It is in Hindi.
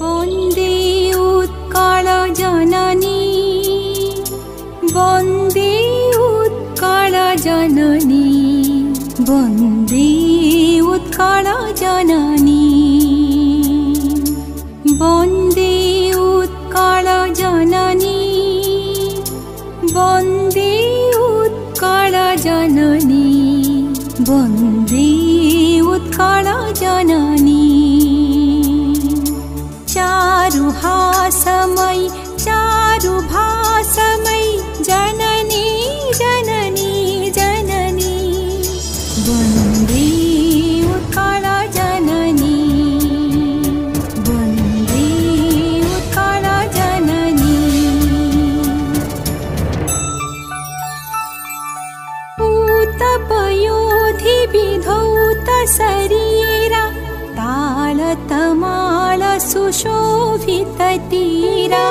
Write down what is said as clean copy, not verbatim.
वन्दे उत्कल जननी वन्दे उत्कल जननी वन्दे उत्कल जननी वन्दे उत्कल जननी वन्दे उत्कल जननी वन्दे उत्कल जननी चारुहासमयी चारुभासमयी जननी जननी जननी वन्दे उत्कल जननी वन्दे उत्कल जननी पूतपयोधि विधौत शरीरा तालतमाल सुशोभित तीरा